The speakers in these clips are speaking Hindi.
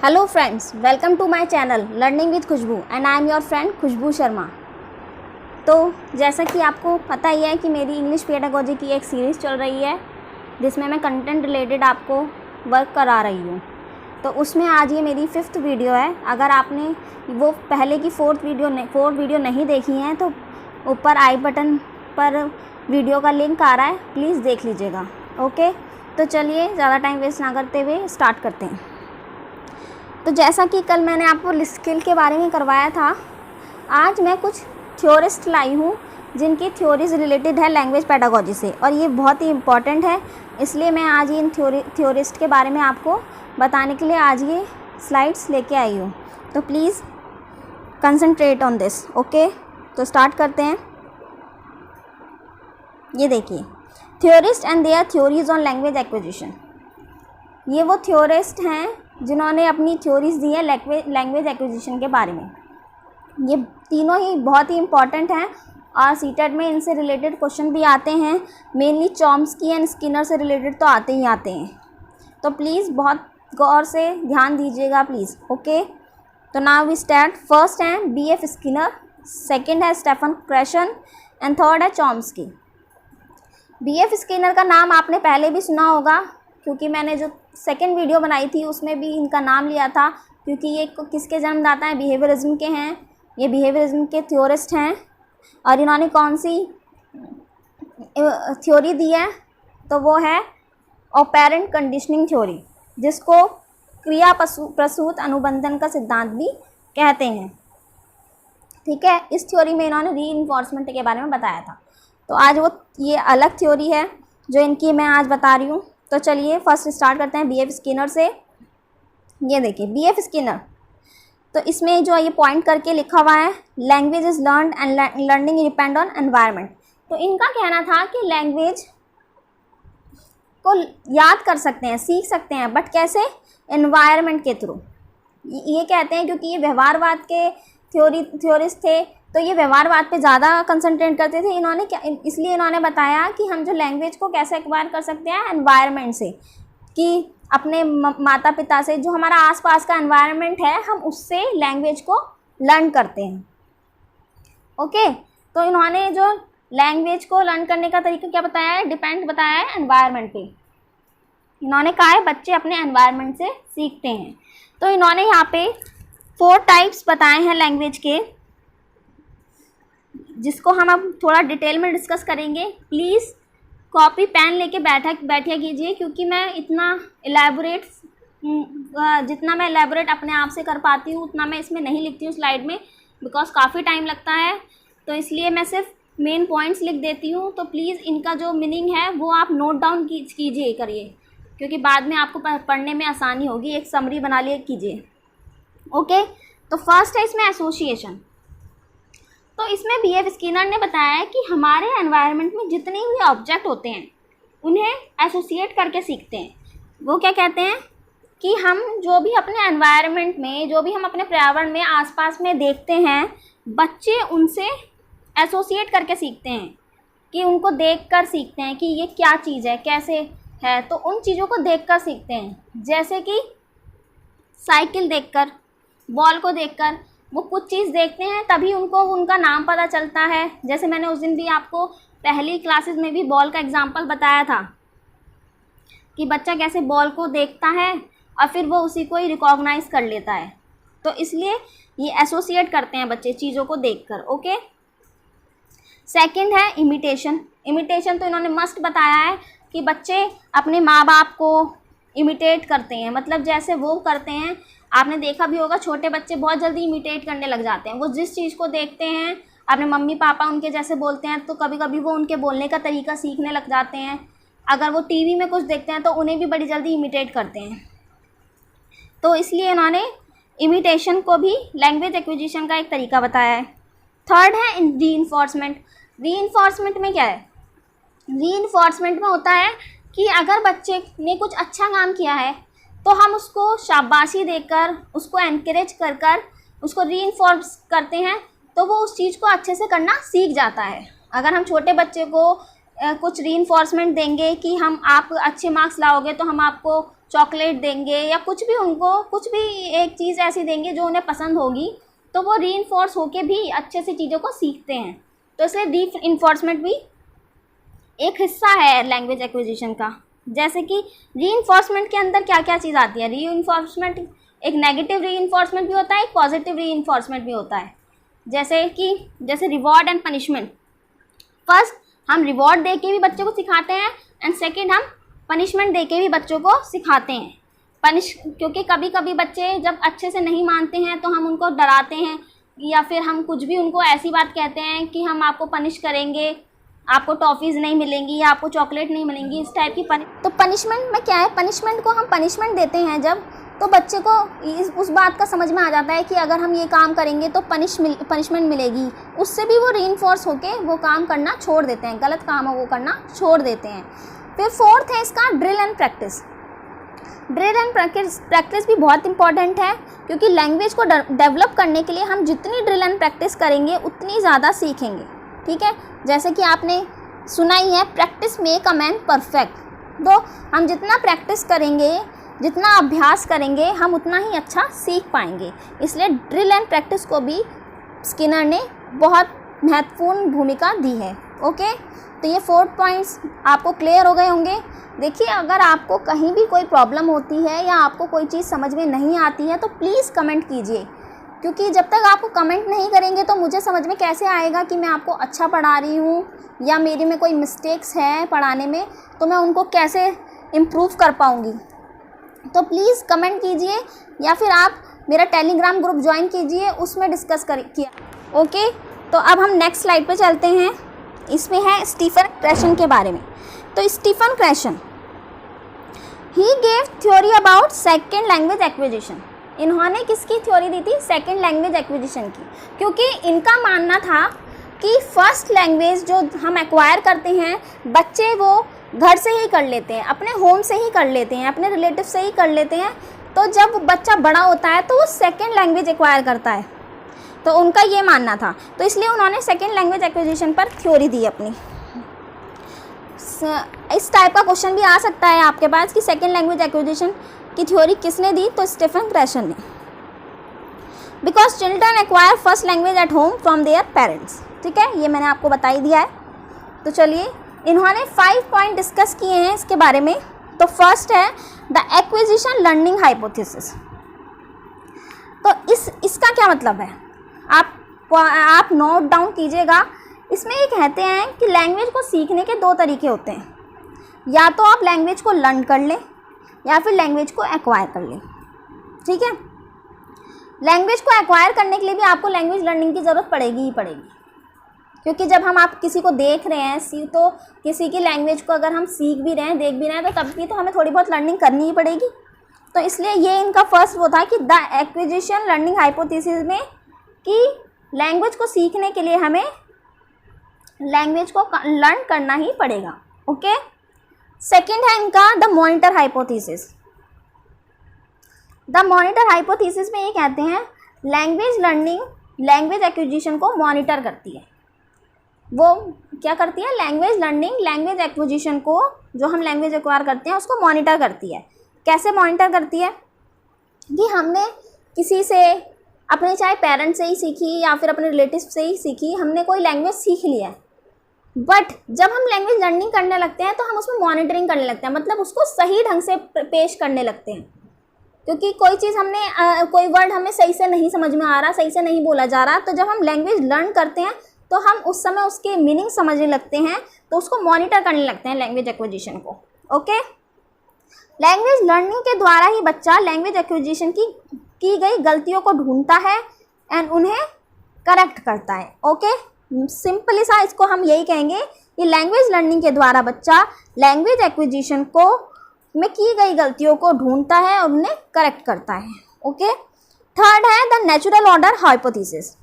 Hello friends, welcome to my channel learning with Khushboo and I am your friend Khushboo Sharma. तो जैसा कि आपको पता ही है कि मेरी इंग्लिश पेडागोजी की एक सीरीज़ चल रही है जिसमें मैं कंटेंट रिलेटेड आपको वर्क करा रही हूँ। तो उसमें आज ये मेरी 5th वीडियो है। अगर आपने वो पहले की 4th वीडियो नहीं देखी हैं तो ऊपर आई बटन पर वीडियो का लिंक आ रहा है, प्लीज़ देख लीजिएगा। ओके, तो चलिए ज़्यादा टाइम वेस्ट ना करते हुए स्टार्ट करते हैं। तो जैसा कि कल मैंने आपको स्किल के बारे में करवाया था, आज मैं कुछ थ्योरिस्ट लाई हूँ जिनकी थ्योरीज रिलेटेड है लैंग्वेज पेडागोजी से, और ये बहुत ही इम्पॉर्टेंट है। इसलिए मैं आज इन थ्योरिस्ट के बारे में आपको बताने के लिए आज ये स्लाइड्स लेके आई हूँ। तो please concentrate on this. Okay, तो स्टार्ट करते हैं। ये देखिए, theorist and their theories on language acquisition. ये वो थ्योरिस्ट हैं जिन्होंने अपनी थ्योरीज दी है लैंग्वेज एक्विजिशन के बारे में। ये तीनों ही बहुत ही इम्पॉर्टेंट हैं और सीटेट में इनसे रिलेटेड क्वेश्चन भी आते हैं। मेनली चॉम्स्की एंड स्किनर से रिलेटेड तो आते ही आते हैं। तो प्लीज़ बहुत गौर से ध्यान दीजिएगा प्लीज़। ओके, तो नाउ वी स्टार्ट। फर्स्ट है B.F. स्किनर, सेकंड है स्टेफन क्रैशन एंड थर्ड है चॉम्स्की। B.F. स्किनर का नाम आपने पहले भी सुना होगा, क्योंकि मैंने जो सेकंड वीडियो बनाई थी उसमें भी इनका नाम लिया था, क्योंकि ये किसके जन्मदाता हैं? बिहेवियरिज्म के हैं। ये बिहेवियरिज्म के थ्योरिस्ट हैं और इन्होंने कौन सी थ्योरी दी है? तो वो है ऑपेरेंट कंडीशनिंग थ्योरी, जिसको क्रिया प्रसूत अनुबंधन का सिद्धांत भी कहते हैं। ठीक है, इस थ्योरी में इन्होंने रीइंफोर्समेंट के बारे में बताया था। तो आज वो ये अलग थ्योरी है जो इनकी मैं आज बता रही हूँ। तो चलिए फर्स्ट स्टार्ट करते हैं B.F. स्किनर से। ये देखिए B.F. स्किनर, तो इसमें जो ये पॉइंट करके लिखा हुआ है, language is learned and learning depend on environment. तो इनका कहना था कि लैंग्वेज को याद कर सकते हैं, सीख सकते हैं, बट कैसे? एनवायरनमेंट के थ्रू। ये कहते हैं क्योंकि ये व्यवहारवाद के थ्योरिस्ट थे, तो ये व्यवहारवाद पे ज़्यादा कंसंट्रेट करते थे। इन्होंने क्या, इसलिए इन्होंने बताया कि हम जो लैंग्वेज को कैसे एक्वायर कर सकते हैं एनवायरनमेंट से, कि अपने माता पिता से, जो हमारा आसपास का एनवायरनमेंट है, हम उससे लैंग्वेज को लर्न करते हैं। ओके, तो इन्होंने जो लैंग्वेज को लर्न करने का तरीका क्या बताया है? डिपेंड बताया है एनवायरनमेंट पे। इन्होंने कहा है बच्चे अपने एनवायरनमेंट से सीखते हैं। तो इन्होंने यहाँ पे 4 टाइप्स बताए हैं लैंग्वेज के, जिसको हम अब थोड़ा डिटेल में डिस्कस करेंगे। प्लीज़ कॉपी पेन लेके बैठिया कीजिए, क्योंकि मैं इतना इलेबोरेट जितना मैं इलेबोरेट अपने आप से कर पाती हूँ उतना मैं इसमें नहीं लिखती हूँ स्लाइड में, बिकॉज काफ़ी टाइम लगता है। तो इसलिए मैं सिर्फ मेन पॉइंट्स लिख देती हूँ। तो प्लीज़ इनका जो मीनिंग है वो आप नोट डाउन कीजिए करिए, क्योंकि बाद में आपको पढ़ने में आसानी होगी। एक समरी बना लिए कीजिए। ओके, तो फर्स्ट है इसमें एसोसिएशन। तो इसमें B.F. स्किनर ने बताया है कि हमारे एनवायरनमेंट में जितने भी ऑब्जेक्ट होते हैं उन्हें एसोसिएट करके सीखते हैं। वो क्या कहते हैं कि हम जो भी अपने एनवायरनमेंट में, जो भी हम अपने पर्यावरण में आसपास में देखते हैं, बच्चे उनसे एसोसिएट करके सीखते हैं, कि उनको देखकर सीखते हैं कि ये क्या चीज़ है, कैसे है। तो उन चीज़ों को देखकर सीखते हैं, जैसे कि साइकिल देखकर, बॉल को देखकर। वो कुछ चीज़ देखते हैं तभी उनको उनका नाम पता चलता है। जैसे मैंने उस दिन भी आपको पहली क्लासेस में भी बॉल का एग्जांपल बताया था कि बच्चा कैसे बॉल को देखता है और फिर वो उसी को ही रिकॉग्नाइज कर लेता है। तो इसलिए ये एसोसिएट करते हैं बच्चे चीज़ों को देखकर। ओके, सेकंड है इमिटेशन। इमिटेशन तो इन्होंने मस्ट बताया है कि बच्चे अपने माँ बाप को इमिटेट करते हैं, मतलब जैसे वो करते हैं। आपने देखा भी होगा, छोटे बच्चे बहुत जल्दी इमिटेट करने लग जाते हैं। वो जिस चीज़ को देखते हैं, अपने मम्मी पापा उनके जैसे बोलते हैं, तो कभी कभी वो उनके बोलने का तरीका सीखने लग जाते हैं। अगर वो टीवी में कुछ देखते हैं तो उन्हें भी बड़ी जल्दी इमिटेट करते हैं। तो इसलिए इन्होंने इमिटेशन को भी लैंग्वेज एक्विजिशन का एक तरीका बताया है। थर्ड है रीइंफोर्समेंट। रीइंफोर्समेंट में क्या है? रीइंफोर्समेंट में होता है कि अगर बच्चे ने कुछ अच्छा काम किया है तो हम उसको शाबाशी देकर, उसको एनकरेज कर कर उसको रीइंफोर्स करते हैं, तो वो उस चीज़ को अच्छे से करना सीख जाता है। अगर हम छोटे बच्चे को कुछ रीइंफोर्समेंट देंगे कि आप अच्छे मार्क्स लाओगे तो हम आपको चॉकलेट देंगे या कुछ भी, उनको कुछ भी एक चीज़ ऐसी देंगे जो उन्हें पसंद होगी, तो वो रीइंफोर्स होके भी अच्छे से चीज़ों को सीखते हैं। तो इसलिए रीइंफोर्समेंट भी एक हिस्सा है लैंग्वेज एक्विजिशन का। जैसे कि रीइंफोर्समेंट के अंदर क्या क्या चीज़ आती है। रीइंफोर्समेंट एक नेगेटिव रीइंफोर्समेंट भी होता है, एक पॉजिटिव रीइंफोर्समेंट भी होता है। जैसे रिवॉर्ड एंड पनिशमेंट। फर्स्ट हम रिवॉर्ड दे के भी बच्चों को सिखाते हैं एंड सेकेंड हम पनिशमेंट दे के भी बच्चों को सिखाते हैं। क्योंकि कभी कभी बच्चे जब अच्छे से नहीं मानते हैं तो हम उनको डराते हैं या फिर हम कुछ भी उनको ऐसी बात कहते हैं कि हम आपको पनिश करेंगे, आपको टॉफ़ीज़ नहीं मिलेंगी या आपको चॉकलेट नहीं मिलेंगी, इस टाइप की तो पनिशमेंट में क्या है, पनिशमेंट को हम पनिशमेंट देते हैं जब, तो बच्चे को उस बात का समझ में आ जाता है कि अगर हम ये काम करेंगे तो पनिशमेंट मिलेगी। उससे भी वो रीइंफोर्स होके वो काम करना छोड़ देते हैं, गलत काम है वो करना छोड़ देते हैं। फिर फोर्थ है इसका drill and practice. Drill and practice भी बहुत इंपॉर्टेंट है, क्योंकि लैंग्वेज को डेवलप करने के लिए हम जितनी ड्रिल एंड प्रैक्टिस करेंगे उतनी ज़्यादा सीखेंगे। ठीक है, जैसे कि आपने सुना ही है, practice make a man perfect. तो हम जितना प्रैक्टिस करेंगे, जितना अभ्यास करेंगे, हम उतना ही अच्छा सीख पाएंगे। इसलिए ड्रिल एंड प्रैक्टिस को भी स्किनर ने बहुत महत्वपूर्ण भूमिका दी है। ओके, तो ये 4 पॉइंट्स आपको क्लियर हो गए होंगे। देखिए, अगर आपको कहीं भी कोई प्रॉब्लम होती है या आपको कोई चीज़ समझ में नहीं आती है तो प्लीज़ कमेंट कीजिए, क्योंकि जब तक आपको कमेंट नहीं करेंगे तो मुझे समझ में कैसे आएगा कि मैं आपको अच्छा पढ़ा रही हूँ या मेरे में कोई मिस्टेक्स है पढ़ाने में, तो मैं उनको कैसे इम्प्रूव कर पाऊँगी। तो प्लीज़ कमेंट कीजिए या फिर आप मेरा टेलीग्राम ग्रुप ज्वाइन कीजिए, उसमें डिस्कस किया। ओके, तो अब हम नेक्स्ट स्लाइड पे चलते हैं। इसमें है स्टीफन क्रैशन के बारे में। तो Stephen Krashen he gave theory about second language acquisition. इन्होंने किसकी थ्योरी दी थी? सेकेंड लैंग्वेज एक्विजिशन की, क्योंकि इनका मानना था कि फर्स्ट लैंग्वेज जो हम एक्वायर करते हैं बच्चे वो घर से ही कर लेते हैं, अपने होम से ही कर लेते हैं, अपने रिलेटिव से ही कर लेते हैं। तो जब बच्चा बड़ा होता है तो वो सेकेंड लैंग्वेज एक्वायर करता है। तो उनका ये मानना था, तो इसलिए उन्होंने सेकेंड लैंग्वेज एक्विजिशन पर थ्योरी दी अपनी। इस टाइप का क्वेश्चन भी आ सकता है आपके पास कि सेकेंड लैंग्वेज एक्विजिशन की थ्योरी किसने दी? तो स्टीफन क्रैशन ने। Because children acquire first language at home from their parents. ठीक है, ये मैंने आपको बता ही दिया है। तो चलिए, इन्होंने 5 पॉइंट डिस्कस किए हैं इसके बारे में। तो फर्स्ट है द एक्विजिशन लर्निंग हाइपोथेसिस। तो इसका क्या मतलब है, आप नोट डाउन कीजिएगा। इसमें ये कहते हैं कि लैंग्वेज को सीखने के 2 तरीके होते हैं, या तो आप लैंग्वेज को लर्न कर लें या फिर लैंग्वेज को एक्वायर कर लें। ठीक है, लैंग्वेज को एक्वायर करने के लिए भी आपको लैंग्वेज लर्निंग की ज़रूरत पड़ेगी ही पड़ेगी, क्योंकि जब हम आप किसी को देख रहे हैं तो किसी की लैंग्वेज को अगर हम सीख भी रहे हैं, देख भी रहे हैं, तो तब भी तो हमें थोड़ी बहुत लर्निंग करनी ही पड़ेगी। तो इसलिए ये इनका फर्स्ट वो था कि द एक्विजिशन लर्निंग हाइपोथेसिस में कि लैंग्वेज को सीखने के लिए हमें लैंग्वेज को लर्न करना ही पड़ेगा। ओके, सेकंड है इनका the monitor hypothesis. The monitor hypothesis में ये कहते हैं लैंग्वेज लर्निंग लैंग्वेज एक्विजिशन को मॉनिटर करती है। वो क्या करती है? लैंग्वेज लर्निंग लैंग्वेज एक्विजिशन को, जो हम लैंग्वेज एक्वायर करते हैं, उसको मॉनिटर करती है। कैसे मॉनिटर करती है? कि हमने किसी से, अपने चाहे पेरेंट्स से ही सीखी या फिर अपने रिलेटिव से ही सीखी, हमने कोई लैंग्वेज सीख लिया है, बट जब हम लैंग्वेज लर्निंग करने लगते हैं तो हम उसमें मॉनिटरिंग करने लगते हैं, मतलब उसको सही ढंग से पेश करने लगते हैं। क्योंकि कोई चीज़ हमने कोई वर्ड हमें सही से नहीं समझ में आ रहा, सही से नहीं बोला जा रहा, तो जब हम लैंग्वेज लर्न करते हैं तो हम उस समय उसके मीनिंग समझने लगते हैं, तो उसको मॉनिटर करने लगते हैं लैंग्वेज एक्विजिशन को। ओके, लैंग्वेज लर्निंग के द्वारा ही बच्चा लैंग्वेज एक्विजिशन की गई गलतियों को ढूंढता है एंड उन्हें करेक्ट करता है। ओके, सिंपली सा इसको हम यही कहेंगे कि लैंग्वेज लर्निंग के द्वारा बच्चा लैंग्वेज एक्विजिशन को में की गई गलतियों को ढूंढता है और उन्हें करेक्ट करता है। ओके, थर्ड है द नेचुरल ऑर्डर हाइपोथेसिस।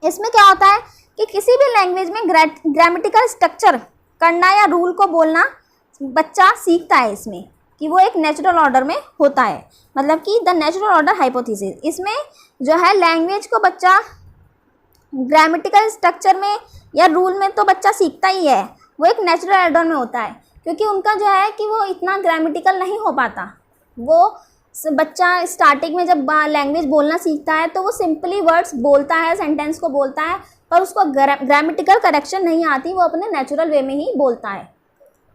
इसमें क्या होता है कि किसी भी लैंग्वेज में ग्रामेटिकल स्ट्रक्चर करना या रूल को बोलना बच्चा सीखता है, इसमें कि वो एक नेचुरल ऑर्डर में होता है, मतलब कि द नेचुरल ऑर्डर हाइपोथेसिस। इसमें जो है लैंग्वेज को बच्चा ग्रामेटिकल स्ट्रक्चर में या रूल में तो बच्चा सीखता ही है, वो एक नेचुरल ऑर्डर में होता है, क्योंकि उनका जो है कि वो इतना ग्रामेटिकल नहीं हो पाता, वो बच्चा स्टार्टिंग में जब लैंग्वेज बोलना सीखता है तो वो सिंपली वर्ड्स बोलता है, सेंटेंस को बोलता है, पर उसको ग्रामेटिकल करेक्शन नहीं आती, वो अपने नेचुरल वे में ही बोलता है।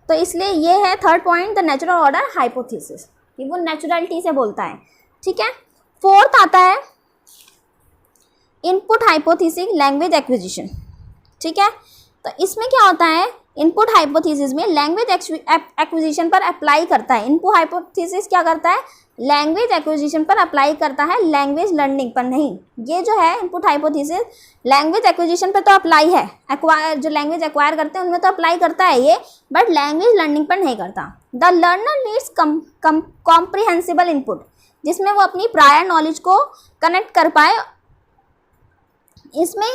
तो इसलिए ये है third point, the natural order hypothesis, कि वो नेचुरलिटी से बोलता है। ठीक है, फोर्थ आता है इनपुट हाइपोथेसिस लैंग्वेज एक्विजिशन। ठीक है, तो इसमें क्या होता है, इनपुट हाइपोथेसिस में लैंग्वेज एक्विजिशन पर अप्लाई करता है। इनपुट हाइपोथेसिस क्या करता है, लैंग्वेज एक्विजिशन पर अप्लाई करता है, लैंग्वेज लर्निंग पर नहीं। ये जो है इनपुट हाइपोथेसिस लैंग्वेज एक्विजिशन पर तो अप्लाई है, एक्वायर जो लैंग्वेज एक्वायर करते हैं उनमें तो अप्लाई करता है ये, बट लैंग्वेज लर्निंग पर नहीं करता। The learner needs comprehensible input, जिसमें वो अपनी प्रायर नॉलेज को कनेक्ट कर पाए। इसमें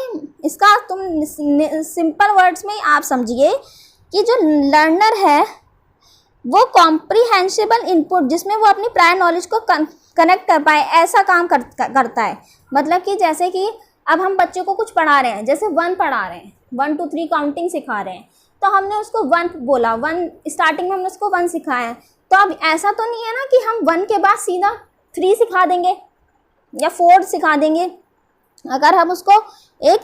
इसका तुम सिंपल वर्ड्स में आप समझिए कि जो लर्नर है वो कॉम्प्रिहेंसिबल इनपुट, जिसमें वो अपनी प्रायर नॉलेज को कनेक्ट कर पाए, ऐसा काम करता है। मतलब कि जैसे कि अब हम बच्चे को कुछ पढ़ा रहे हैं, जैसे 1 पढ़ा रहे हैं, 1 2 3 काउंटिंग सिखा रहे हैं, तो हमने उसको 1 बोला, 1 स्टार्टिंग में हमने उसको 1 सिखाया है, तो अब ऐसा तो नहीं है ना कि हम 1 के बाद सीधा 3 सिखा देंगे या 4 सिखा देंगे। अगर हम उसको एक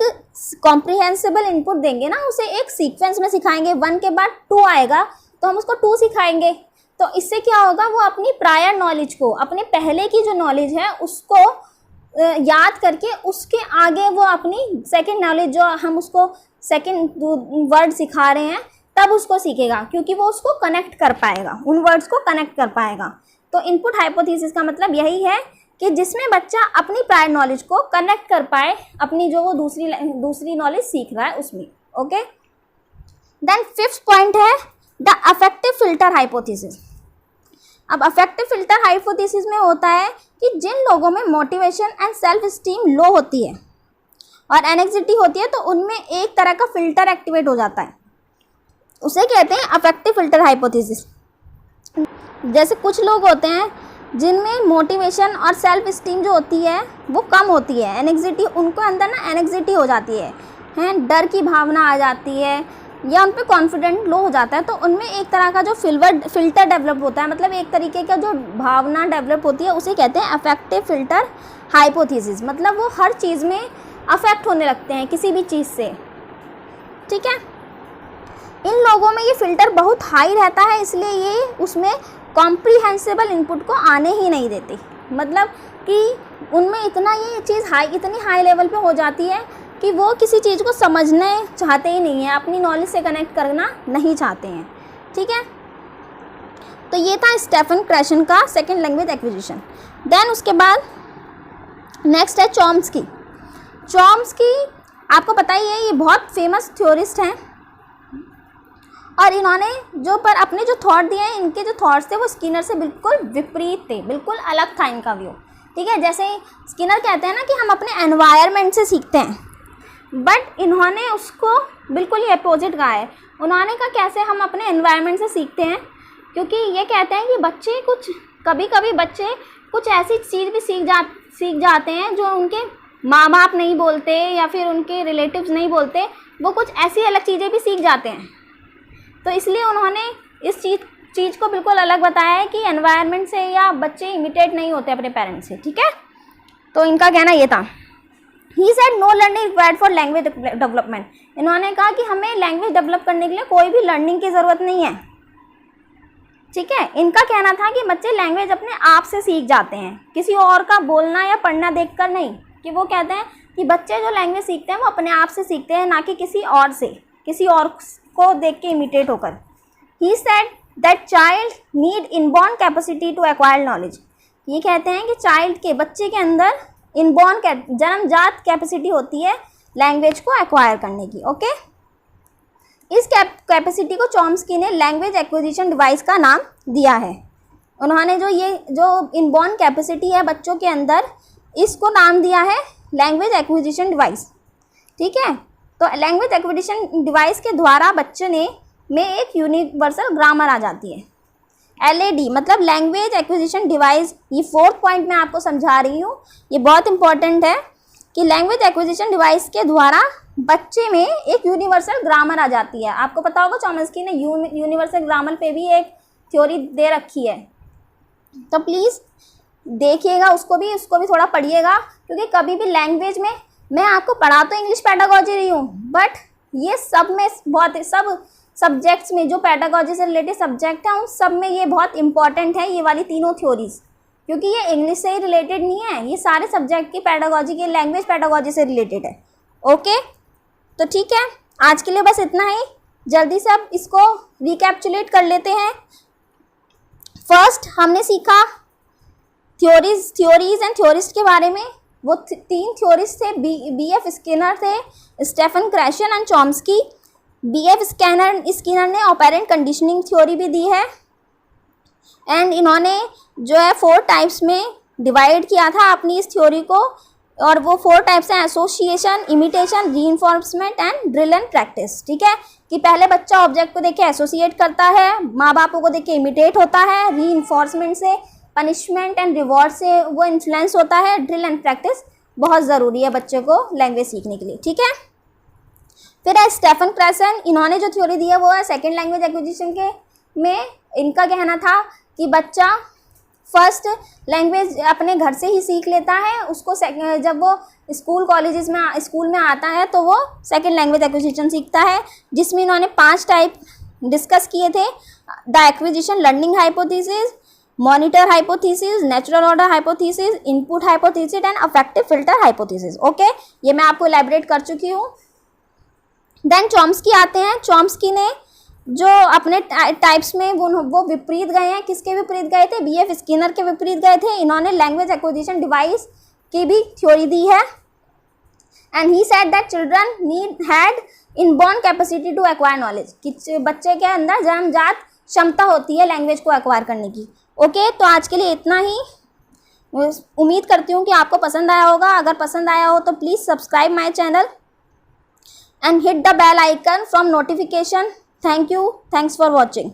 कॉम्प्रिहेंसिबल इनपुट देंगे ना, उसे एक सीक्वेंस में सिखाएंगे, 1 के बाद 2 आएगा तो हम उसको 2 सिखाएंगे, तो इससे क्या होगा, वो अपनी प्रायर नॉलेज को, अपने पहले की जो नॉलेज है उसको याद करके उसके आगे वो अपनी सेकंड नॉलेज जो हम उसको सेकंड वर्ड सिखा रहे हैं तब उसको सीखेगा, क्योंकि वो उसको कनेक्ट कर पाएगा, उन वर्ड्स को कनेक्ट कर पाएगा। तो इनपुट हाइपोथेसिस का मतलब यही है कि जिसमें बच्चा अपनी प्रायर नॉलेज को कनेक्ट कर पाए अपनी जो वो दूसरी नॉलेज सीख रहा है उसमें। ओके, देन फिफ्थ पॉइंट है द अफेक्टिव फिल्टर हाइपोथेसिस। अब अफेक्टिव फिल्टर हाइपोथेसिस में होता है कि जिन लोगों में मोटिवेशन एंड सेल्फ स्टीम लो होती है और एंग्जाइटी होती है तो उनमें एक तरह का फिल्टर एक्टिवेट हो जाता है, उसे कहते हैं अफेक्टिव फिल्टर हाइपोथेसिस। जैसे कुछ लोग होते हैं जिनमें मोटिवेशन और सेल्फ स्टीम जो होती है वो कम होती है, एंग्जाइटी उनको अंदर ना एंग्जाइटी हो जाती है, डर की भावना आ जाती है या उन पर कॉन्फिडेंट लो हो जाता है, तो उनमें एक तरह का जो फिल्टर डेवलप होता है, मतलब एक तरीके का जो भावना डेवलप होती है उसे कहते हैं अफेक्टिव फिल्टर हाइपोथेसिस। मतलब वो हर चीज़ में अफेक्ट होने लगते हैं किसी भी चीज़ से। ठीक है, इन लोगों में ये फिल्टर बहुत हाई रहता है, इसलिए ये उसमें कॉम्प्रिहेंसिबल इनपुट को आने ही नहीं देती। मतलब कि उनमें इतना ये चीज़ इतनी हाई लेवल पे हो जाती है कि वो किसी चीज़ को समझने चाहते ही नहीं है, अपनी नॉलेज से कनेक्ट करना नहीं चाहते हैं। ठीक है, तो ये था स्टेफन क्रैशन का सेकंड लैंग्वेज एक्विजिशन। देन उसके बाद नेक्स्ट है चॉम्स्की। चॉम्स्की आपको पता ही है, ये बहुत फेमस थ्योरिस्ट हैं और इन्होंने जो पर अपने जो थॉट दिए हैं, इनके जो थॉट्स थे वो स्किनर से बिल्कुल विपरीत थे, बिल्कुल अलग था इनका व्यू। ठीक है, जैसे स्किनर कहते हैं ना कि हम अपने एनवायरनमेंट से सीखते हैं, बट इन्होंने उसको बिल्कुल ही अपोजिट कहा है। उन्होंने कहा कैसे हम अपने एनवायरनमेंट से सीखते हैं, क्योंकि ये कहते हैं कि बच्चे कभी कभी बच्चे कुछ ऐसी चीज़ भी सीख जाते हैं जो उनके माँ बाप नहीं बोलते या फिर उनके रिलेटिव्स नहीं बोलते, वो कुछ ऐसी अलग चीज़ें भी सीख जाते हैं। तो इसलिए उन्होंने इस चीज़ को बिल्कुल अलग बताया है कि एनवायरनमेंट से या बच्चे इमिटेट नहीं होते अपने पेरेंट्स से। ठीक है, तो इनका कहना ये था। He said know learning required for language development. इन्होंने कहा कि हमें लैंग्वेज डेवलप करने के लिए कोई भी लर्निंग की ज़रूरत नहीं है। ठीक है, इनका कहना था कि बच्चे लैंग्वेज अपने आप से सीख जाते हैं, किसी और का बोलना या पढ़ना देखकर नहीं। कि वो कहते हैं कि बच्चे जो लैंग्वेज सीखते हैं वो अपने आप से सीखते हैं, ना कि किसी और से, किसी और को देख के इमिटेट होकर। He said that child need inborn capacity to acquire knowledge. ये कहते हैं कि चाइल्ड के, बच्चे के अंदर इनबॉर्न जन्मजात कैपेसिटी होती है लैंग्वेज को एक्वायर करने की। ओके, इस कैपेसिटी को चॉम्स्की ने लैंग्वेज एक्विजिशन डिवाइस का नाम दिया है। उन्होंने जो इनबॉर्न कैपेसिटी है बच्चों के अंदर, इसको नाम दिया है लैंग्वेज एक्विजिशन डिवाइस। ठीक है, तो लैंग्वेज एक्विजिशन डिवाइस के द्वारा बच्चे में एक यूनिवर्सल ग्रामर आ जाती है। LAD मतलब लैंग्वेज एक्विजिशन डिवाइस। ये फोर्थ पॉइंट मैं आपको समझा रही हूँ, ये बहुत इंपॉर्टेंट है कि लैंग्वेज एक्विजिशन डिवाइस के द्वारा बच्चे में एक यूनिवर्सल ग्रामर आ जाती है। आपको पता होगा चॉम्स्की ने यूनिवर्सल ग्रामर पे भी एक थ्योरी दे रखी है। तो प्लीज़ देखिएगा उसको भी थोड़ा पढ़िएगा, क्योंकि कभी भी लैंग्वेज में मैं आपको पढ़ा तो इंग्लिश पेडागोजी रही हूँ, बट ये सब में सब सब्जेक्ट्स में जो पेडागोजी से रिलेटेड सब्जेक्ट हैं उन सब में ये बहुत इंपॉर्टेंट है, ये वाली तीनों थ्योरीज, क्योंकि ये इंग्लिश से ही रिलेटेड नहीं है, ये सारे सब्जेक्ट की पेडागोजी की लैंग्वेज पेडागोजी से रिलेटेड है। ओके, तो ठीक है, आज के लिए बस इतना ही। जल्दी से अब इसको रिकैप्चुलेट कर लेते हैं। फर्स्ट हमने सीखा थ्योरीज एंड थ्योरिस्ट के बारे में। वो 3 थ्योरिस्ट थे, बी.एफ. स्किनर थे, Stephen Krashen and Chomsky. B F. Skinner ने ऑपरेंट कंडीशनिंग थ्योरी भी दी है, एंड इन्होंने जो है 4 टाइप्स में डिवाइड किया था अपनी इस थ्योरी को, और वो 4 टाइप्स हैं association, imitation, reinforcement and drill and practice. ठीक है, कि पहले बच्चा ऑब्जेक्ट को देख के एसोसिएट करता है, माँ बापों को देख के इमिटेट होता है, रीइंफोर्समेंट से, पनिशमेंट एंड रिवॉर्ड से वो इन्फ्लुएंस होता है, ड्रिल एंड प्रैक्टिस बहुत ज़रूरी है बच्चे को लैंग्वेज सीखने के लिए। ठीक है, फिर है स्टेफन क्रैशन, इन्होंने जो थ्योरी दी है वो है सेकेंड लैंग्वेज एक्विजिशन के में इनका कहना था कि बच्चा फर्स्ट लैंग्वेज अपने घर से ही सीख लेता है, उसको जब वो स्कूल में आता है तो वो सेकेंड लैंग्वेज एक्विजिशन सीखता है, जिसमें इन्होंने 5 टाइप डिस्कस किए थे। The acquisition learning hypothesis, monitor hypothesis, natural order hypothesis, input hypothesis and affective filter hypothesis. Okay, ये मैं आपको एलैबोरेट कर चुकी हूँ। देन चॉम्स्की आते हैं। चॉम्स्की ने जो अपने टाइप्स में वो विपरीत गए हैं, किसके विपरीत गए थे? बी.एफ. स्किनर के विपरीत गए थे। इन्होंने लैंग्वेज एक्विजिशन डिवाइस की भी थ्योरी दी है, and he said that children had inborn capacity to acquire knowledge, कि बच्चे के अंदर जन्मजात क्षमता होती है लैंग्वेज को एक्वायर करने की। ओके, तो आज के लिए इतना ही। उम्मीद करती हूँ कि आपको पसंद आया होगा। अगर पसंद आया हो तो please subscribe my channel and hit the bell icon from notification. Thank you. Thanks for watching.